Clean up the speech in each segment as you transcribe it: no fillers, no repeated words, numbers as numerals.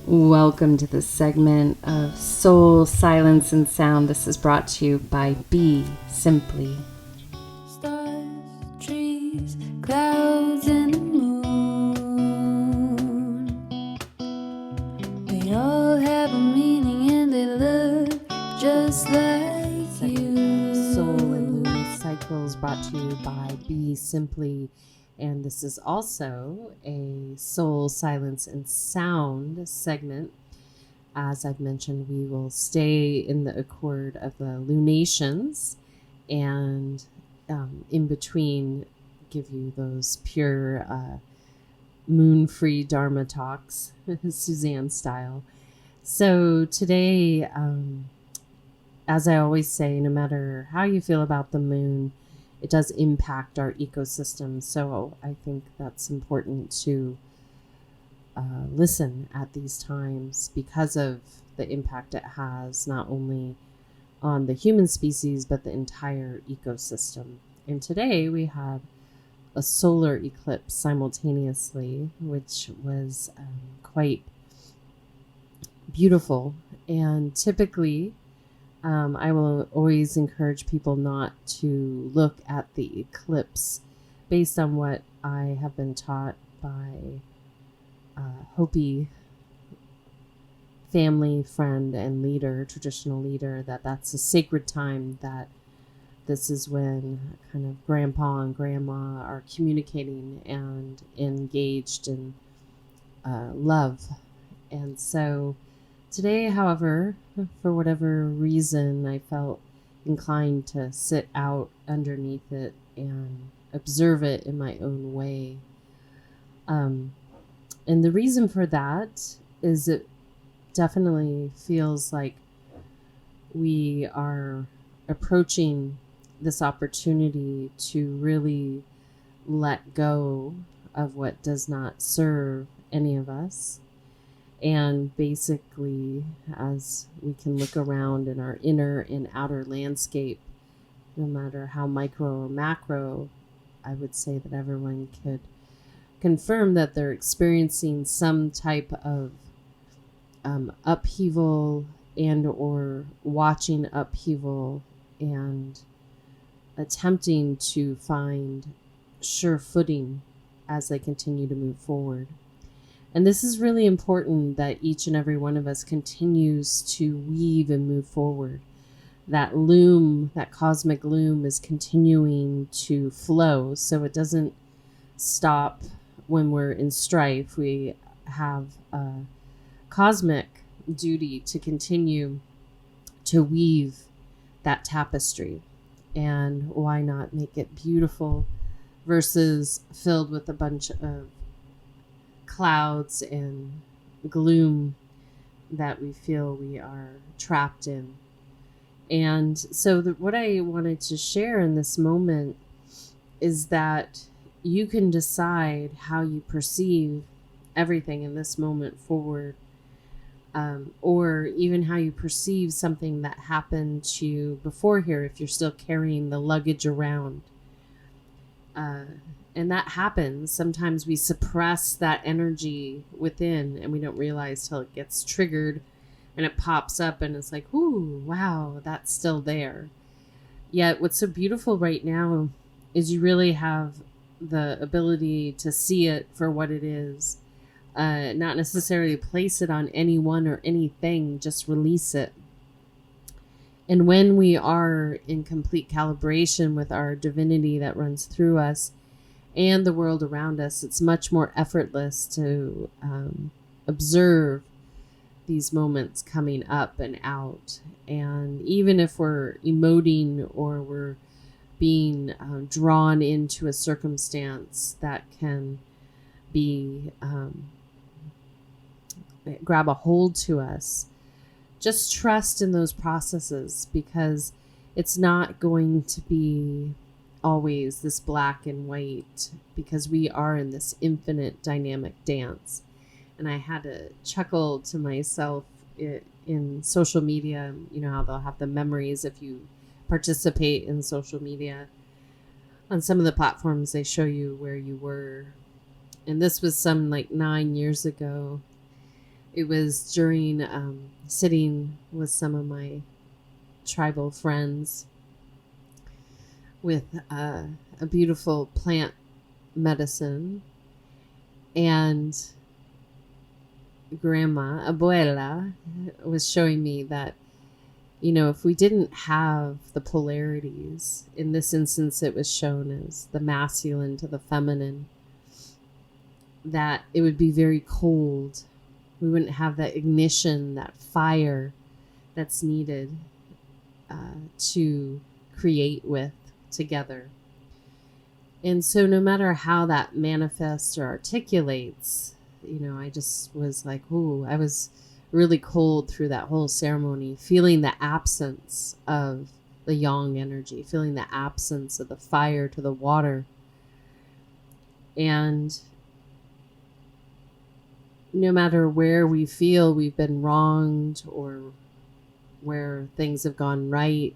Welcome to this segment of Soul, Silence, and Sound. This is brought to you by BeSimply. Stars, trees, clouds, and the moon. They all have a meaning and they look just like you. Soul and Lunar Cycles brought to you by BeSimply. And this is also a Soul, Silence, and Sound segment. As I've mentioned, we will stay in the accord of the lunations and in between give you those pure moon-free Dharma talks, Suzanne style. So today, as I always say, no matter how you feel about the moon, it does impact our ecosystem. So I think that's important to listen at these times because of the impact it has not only on the human species, but the entire ecosystem. And today we had a solar eclipse simultaneously, which was quite beautiful. And typically, I will always encourage people not to look at the eclipse based on what I have been taught by Hopi family, friend, and leader, traditional leader, that's a sacred time, that this is when kind of grandpa and grandma are communicating and engaged in love. And so today, however, for whatever reason, I felt inclined to sit out underneath it and observe it in my own way. And the reason for that is it definitely feels like we are approaching this opportunity to really let go of what does not serve any of us. And basically, as we can look around in our inner and outer landscape, no matter how micro or macro, I would say that everyone could confirm that they're experiencing some type of upheaval and or watching upheaval and attempting to find sure footing as they continue to move forward. And this is really important, that each and every one of us continues to weave and move forward. That loom, that cosmic loom, is continuing to flow, so it doesn't stop when we're in strife. We have a cosmic duty to continue to weave that tapestry. And why not make it beautiful versus filled with a bunch of clouds and gloom that we feel we are trapped in. And so what I wanted to share in this moment is that you can decide how you perceive everything in this moment forward, or even how you perceive something that happened to you before here if you're still carrying the luggage around. And that happens. Sometimes we suppress that energy within and we don't realize till it gets triggered and it pops up and it's like, ooh, wow, that's still there. Yet what's so beautiful right now is you really have the ability to see it for what it is. Not necessarily place it on anyone or anything, just release it. And when we are in complete calibration with our divinity that runs through us and the world around us, it's much more effortless to observe these moments coming up and out. And even if we're emoting or we're being drawn into a circumstance that can be grab a hold to us, just trust in those processes, because it's not going to be always this black and white, because we are in this infinite dynamic dance. And I had to chuckle to myself in social media. You know how they'll have the memories if you participate in social media. On some of the platforms, they show you where you were. And this was some like 9 years ago. It was during sitting with some of my tribal friends with a beautiful plant medicine, and grandma, abuela, was showing me that, you know, if we didn't have the polarities, in this instance it was shown as the masculine to the feminine, that it would be very cold. We wouldn't have that ignition, that fire that's needed to create with together. And so no matter how that manifests or articulates, you know, I just was like, ooh, I was really cold through that whole ceremony, feeling the absence of the yang energy, feeling the absence of the fire to the water. And no matter where we feel we've been wronged or where things have gone right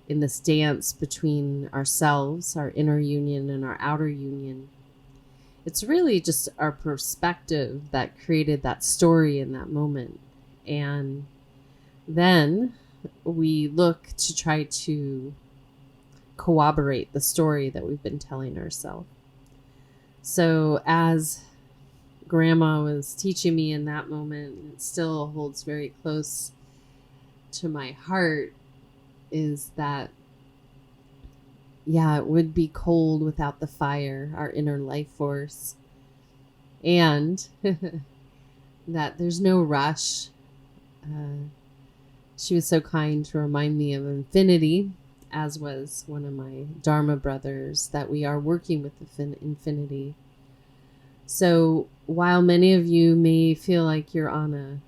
in this dance between ourselves, our inner union and our outer union, it's really just our perspective that created that story in that moment. And then we look to try to corroborate the story that we've been telling ourselves. So as Grandma was teaching me in that moment, and it still holds very close to my heart, is that, yeah, it would be cold without the fire, our inner life force, and that there's no rush. She was so kind to remind me of infinity, as was one of my Dharma brothers, that we are working with the infinity. So while many of you may feel like you're on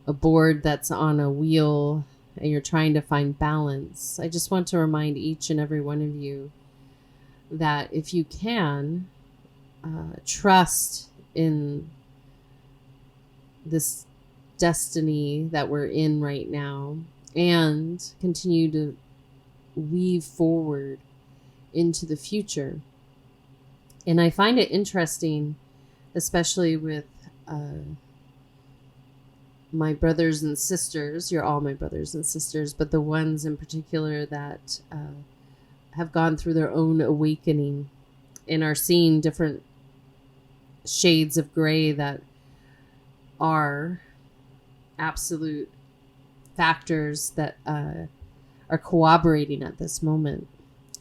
a board that's on a wheel and you're trying to find balance, I just want to remind each and every one of you that if you can, trust in this destiny that we're in right now and continue to weave forward into the future. And I find it interesting, especially with my brothers and sisters. You're all my brothers and sisters, but the ones in particular that have gone through their own awakening and are seeing different shades of gray that are absolute factors that are cooperating at this moment.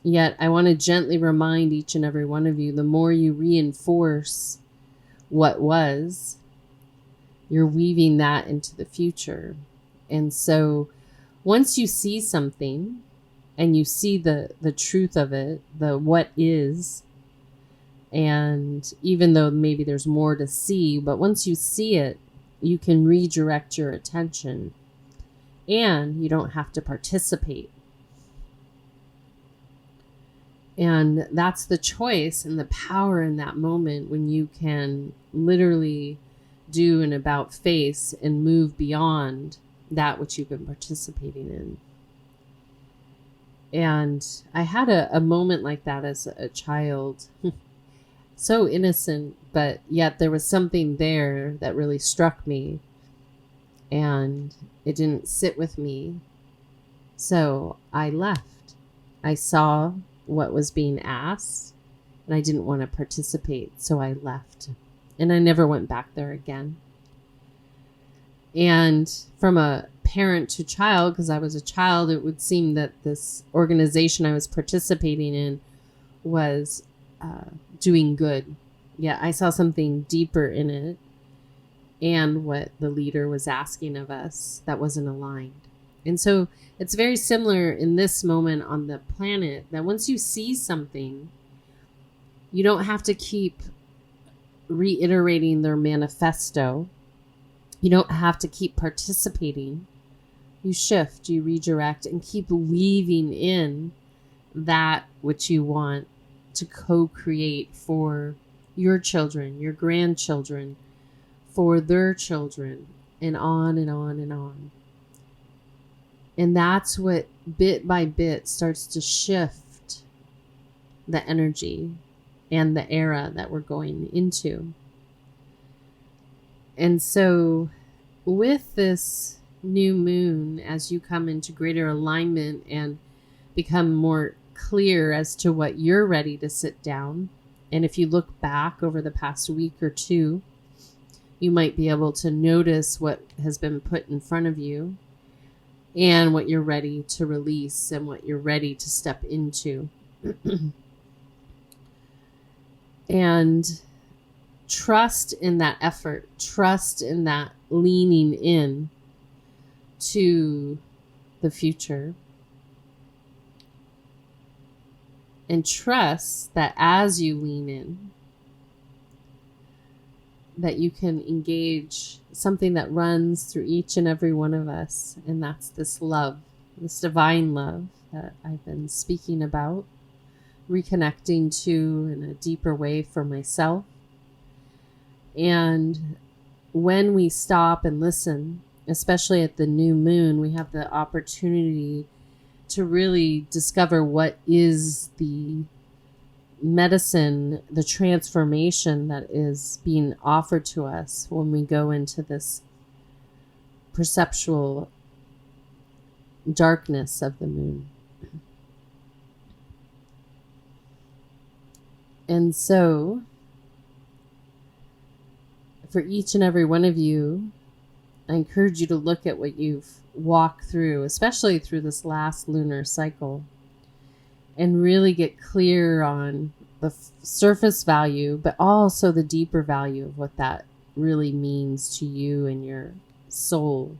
Yet I want to gently remind each and every one of you, the more you reinforce what was, you're weaving that into the future. And so once you see something and you see the truth of it, the what is, and even though maybe there's more to see, but once you see it, you can redirect your attention and you don't have to participate. And that's the choice and the power in that moment, when you can literally do an about face and move beyond that which you've been participating in. And I had a moment like that as a child. So innocent, but yet there was something there that really struck me, and it didn't sit with me. So I left. I saw what was being asked and I didn't want to participate, so I left, and I never went back there again. And from a parent to child, because I was a child, it would seem that this organization I was participating in was doing good. Yeah, I saw something deeper in it, and what the leader was asking of us that wasn't aligned. And so it's very similar in this moment on the planet, that once you see something, you don't have to keep reiterating their manifesto. You don't have to keep participating. You shift, you redirect, and keep weaving in that which you want to co-create for your children, your grandchildren, for their children, and on and on and on. And that's what bit by bit starts to shift the energy and the era that we're going into. And so with this new moon, as you come into greater alignment and become more clear as to what you're ready to sit down, and if you look back over the past week or two, you might be able to notice what has been put in front of you and what you're ready to release and what you're ready to step into. And trust in that effort, trust in that leaning in to the future. And trust that as you lean in, that you can engage something that runs through each and every one of us. And that's this love, this divine love that I've been speaking about, reconnecting to in a deeper way for myself. And when we stop and listen, especially at the new moon, we have the opportunity to really discover what is the medicine, the transformation that is being offered to us when we go into this perceptual darkness of the moon. And so, for each and every one of you, I encourage you to look at what you've walked through, especially through this last lunar cycle, and really get clear on the surface value, but also the deeper value of what that really means to you and your soul.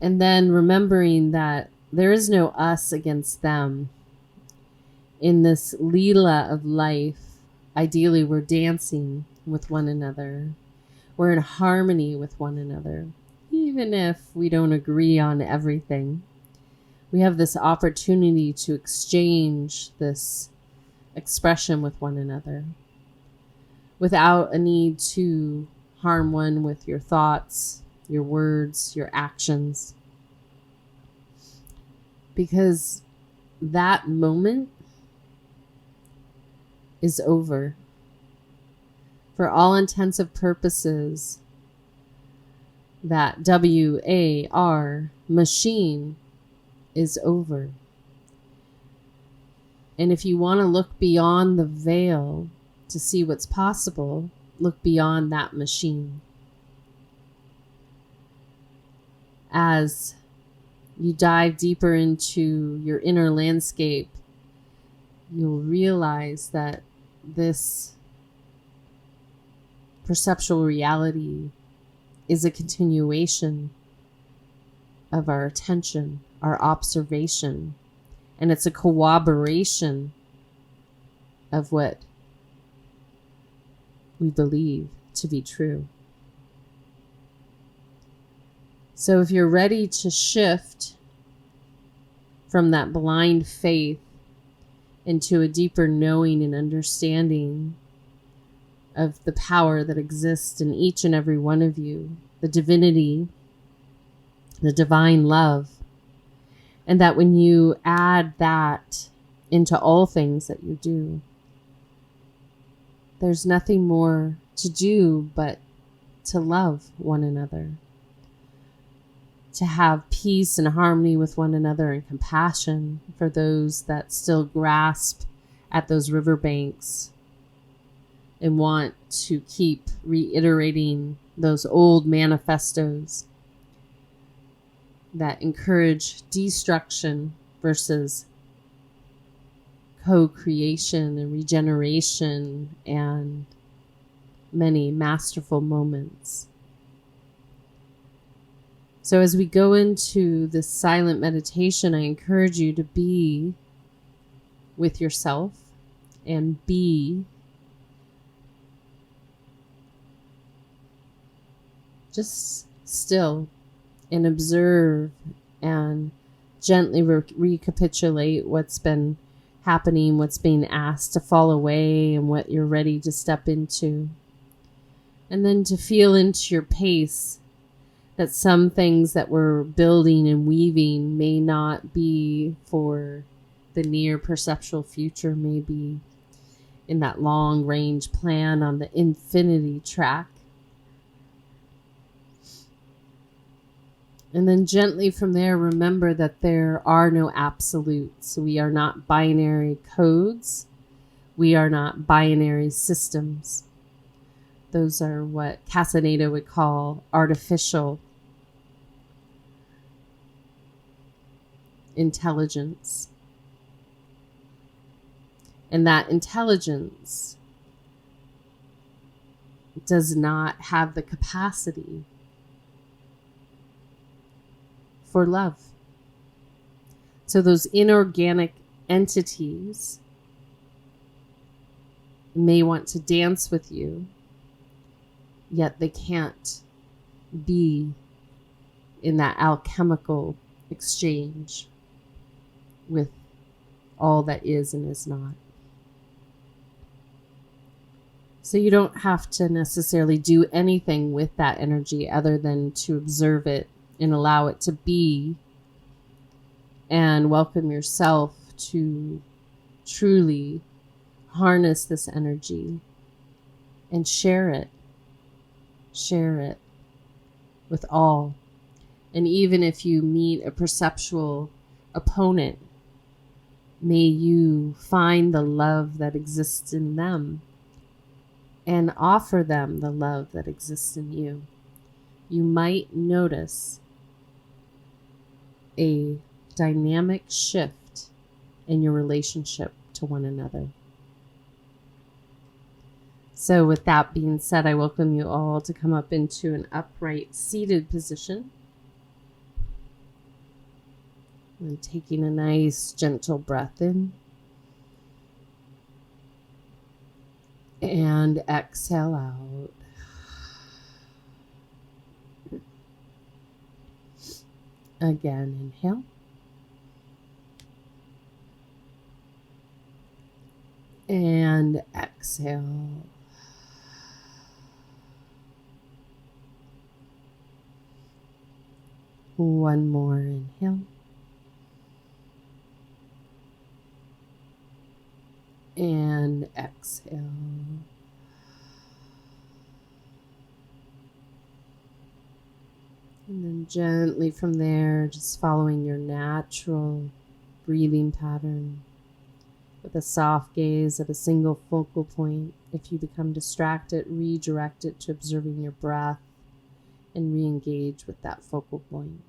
And then remembering that there is no us against them. In this Leela of life, ideally we're dancing with one another. We're in harmony with one another. Even if we don't agree on everything, we have this opportunity to exchange this expression with one another without a need to harm one with your thoughts, your words, your actions. Because that moment is over. For all intensive purposes, that WAR machine is over. And if you want to look beyond the veil to see what's possible, look beyond that machine. As you dive deeper into your inner landscape, you'll realize that this perceptual reality is a continuation of our attention, our observation, and it's a corroboration of what we believe to be true. So if you're ready to shift from that blind faith into a deeper knowing and understanding of the power that exists in each and every one of you, the divinity, the divine love, and that when you add that into all things that you do, there's nothing more to do but to love one another, to have peace and harmony with one another and compassion for those that still grasp at those riverbanks and want to keep reiterating those old manifestos that encourage destruction versus co-creation and regeneration and many masterful moments. So as we go into this silent meditation, I encourage you to be with yourself and be just still and observe and gently recapitulate what's been happening, what's being asked to fall away, and what you're ready to step into. And then to feel into your pace that some things that we're building and weaving may not be for the near perceptual future, maybe in that long range plan on the infinity track. And then gently from there, remember that there are no absolutes. We are not binary codes. We are not binary systems. Those are what Castaneda would call artificial intelligence. And that intelligence does not have the capacity for love. So those inorganic entities may want to dance with you, yet they can't be in that alchemical exchange with all that is and is not. So you don't have to necessarily do anything with that energy other than to observe it and allow it to be, and welcome yourself to truly harness this energy and share it with all. And even if you meet a perceptual opponent, may you find the love that exists in them and offer them the love that exists in you. You might notice a dynamic shift in your relationship to one another. So with that being said, I welcome you all to come up into an upright seated position. And taking a nice gentle breath in. And exhale out. Again, inhale. And exhale. One more inhale. And exhale. And then gently from there, just following your natural breathing pattern with a soft gaze at a single focal point. If you become distracted, redirect it to observing your breath and re-engage with that focal point.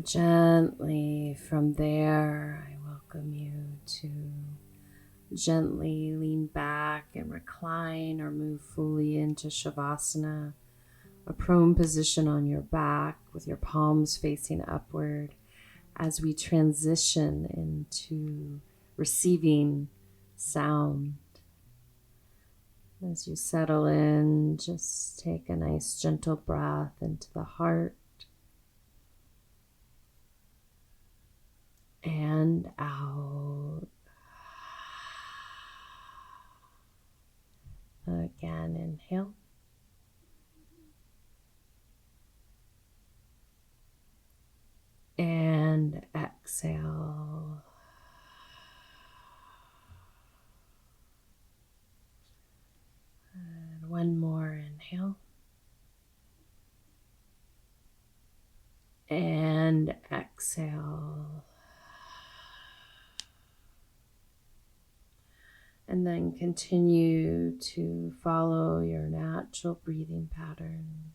Gently from there, I welcome you to gently lean back and recline or move fully into Shavasana, a prone position on your back with your palms facing upward as we transition into receiving sound. As you settle in, just take a nice gentle breath into the heart and out. Again, inhale. And exhale. And one more inhale. And exhale. And then continue to follow your natural breathing pattern.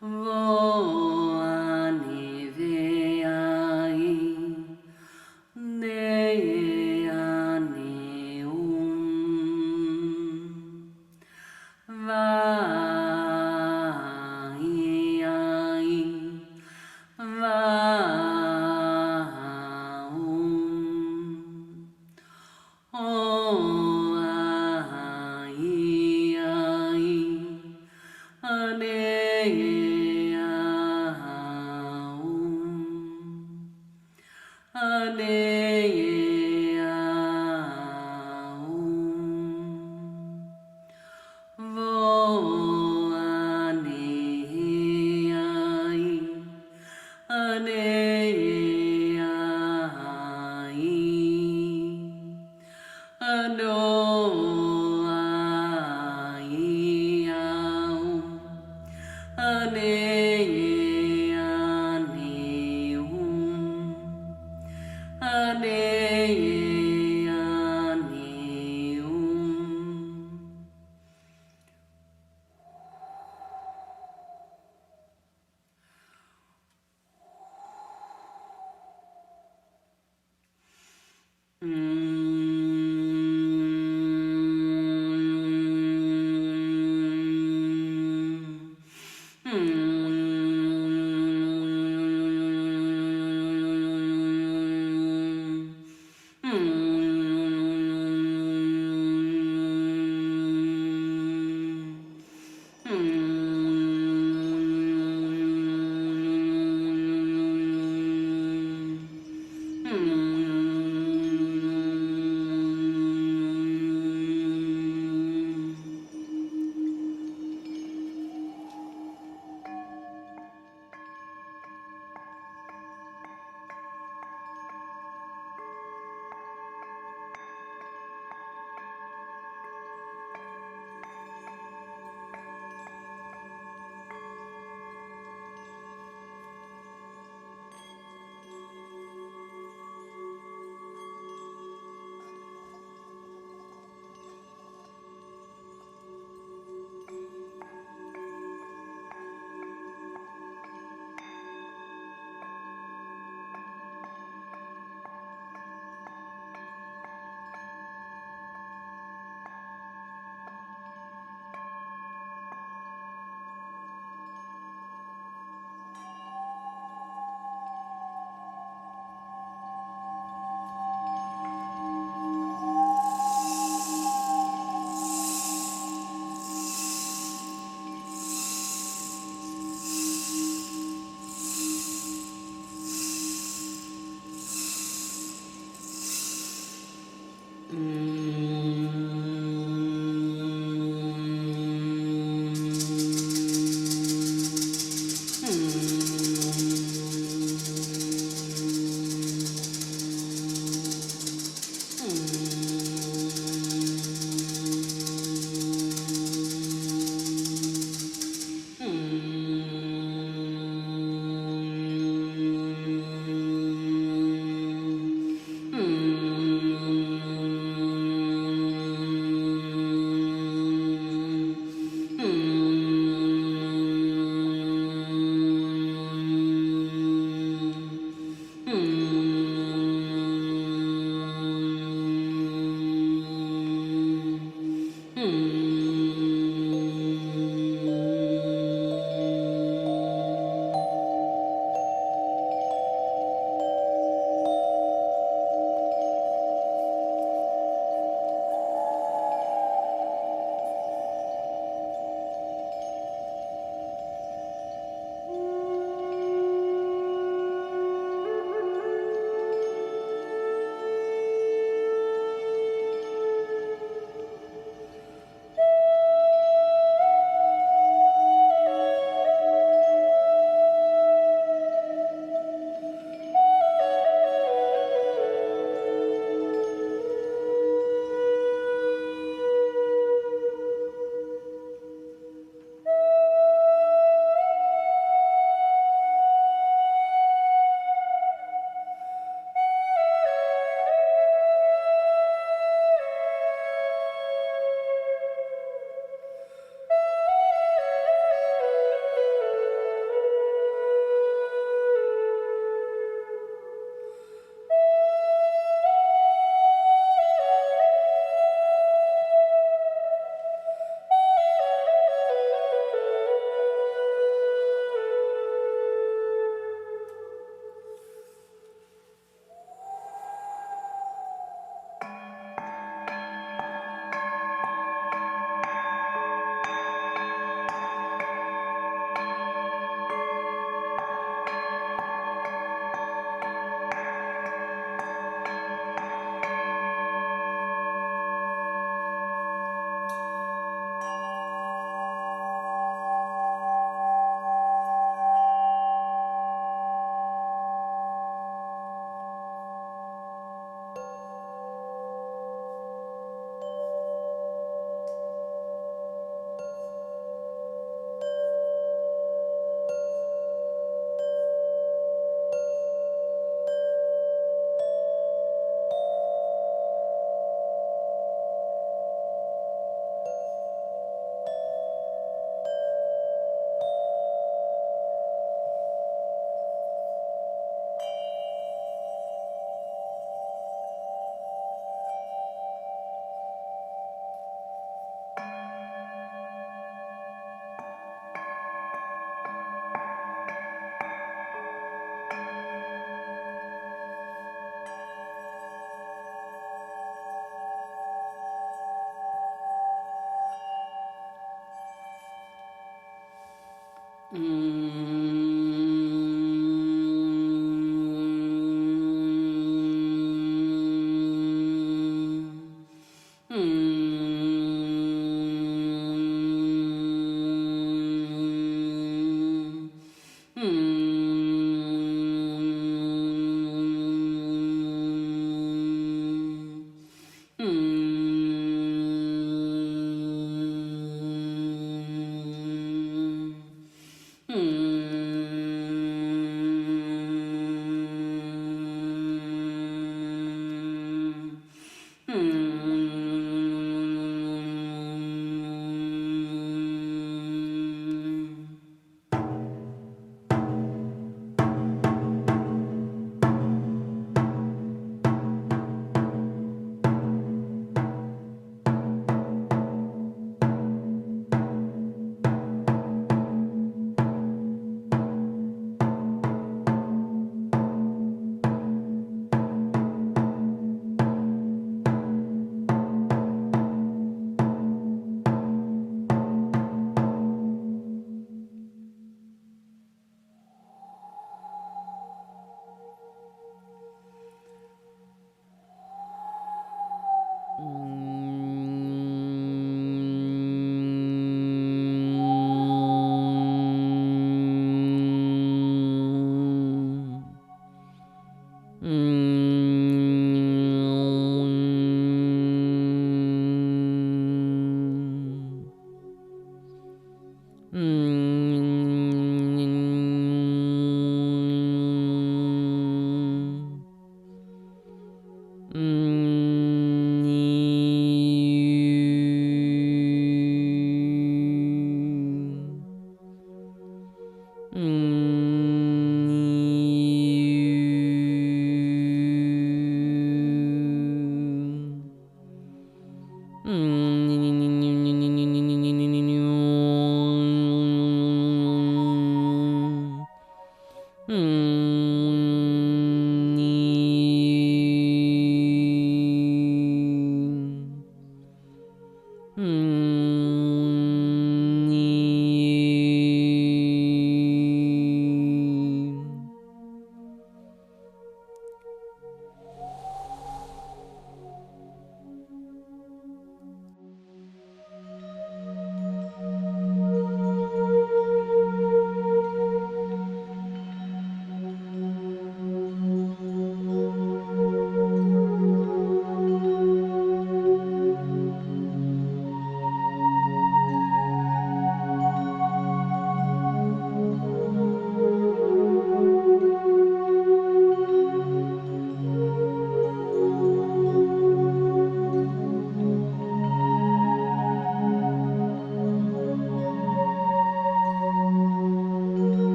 Voa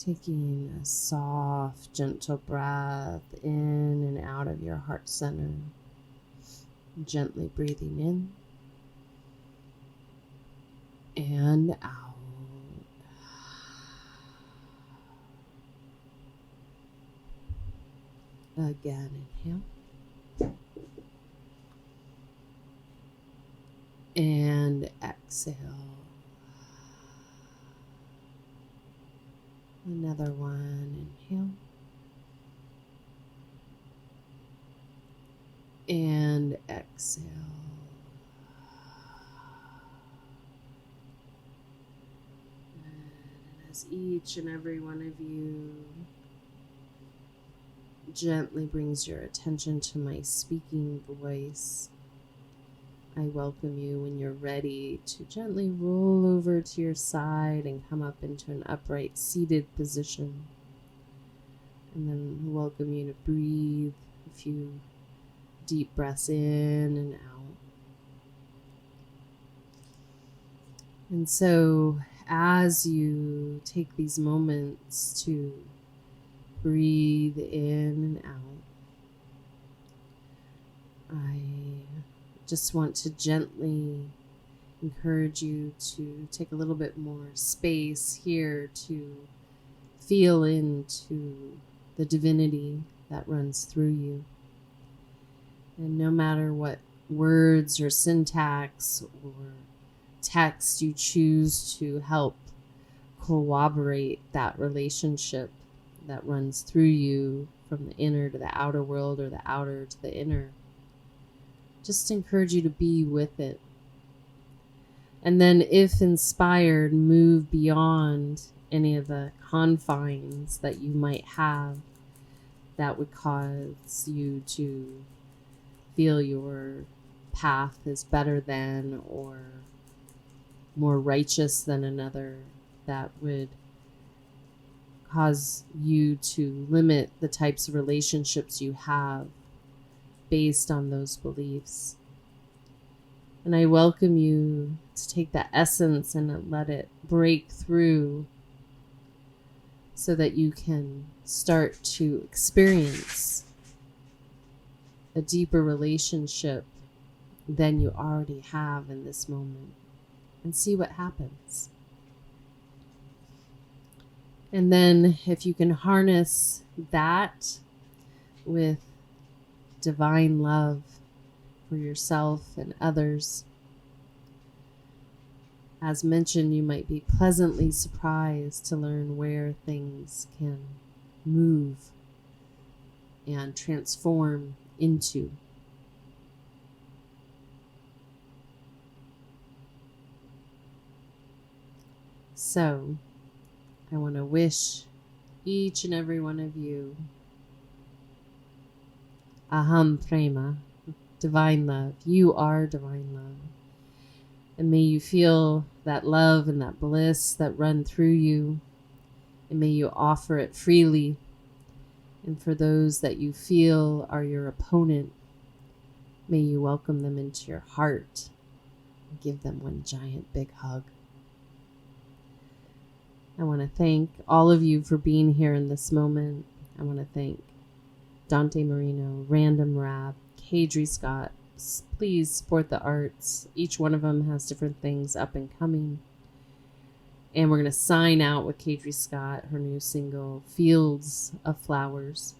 Taking a soft, gentle breath in and out of your heart center. Gently breathing in and out. Again, inhale. And exhale. Another one, inhale. And exhale. And as each and every one of you gently brings your attention to my speaking voice, I welcome you when you're ready to gently roll over to your side and come up into an upright seated position. And then welcome you to breathe a few deep breaths in and out. And so as you take these moments to breathe in and out, I just want to gently encourage you to take a little bit more space here to feel into the divinity that runs through you. And no matter what words or syntax or text you choose to help corroborate that relationship that runs through you from the inner to the outer world or the outer to the inner, just encourage you to be with it. And then, if inspired, move beyond any of the confines that you might have that would cause you to feel your path is better than or more righteous than another, that would cause you to limit the types of relationships you have based on those beliefs. And I welcome you to take that essence and let it break through so that you can start to experience a deeper relationship than you already have in this moment, and see what happens. And then if you can harness that with divine love for yourself and others, as mentioned, you might be pleasantly surprised to learn where things can move and transform into. So, I want to wish each and every one of you ahemprema, divine love. You are divine love. And may you feel that love and that bliss that run through you. And may you offer it freely. And for those that you feel are your opponent, may you welcome them into your heart and give them one giant big hug. I want to thank all of you for being here in this moment. I want to thank Dante Marino, Random Rab, Kadri Scott. Please support the arts. Each one of them has different things up and coming. And we're going to sign out with Kadri Scott, her new single, Fields of Flowers.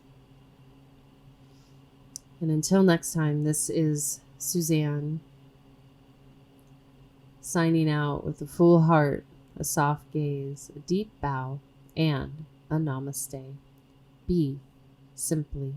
And until next time, this is Suzanne signing out with a full heart, a soft gaze, a deep bow, and a namaste. Be simply.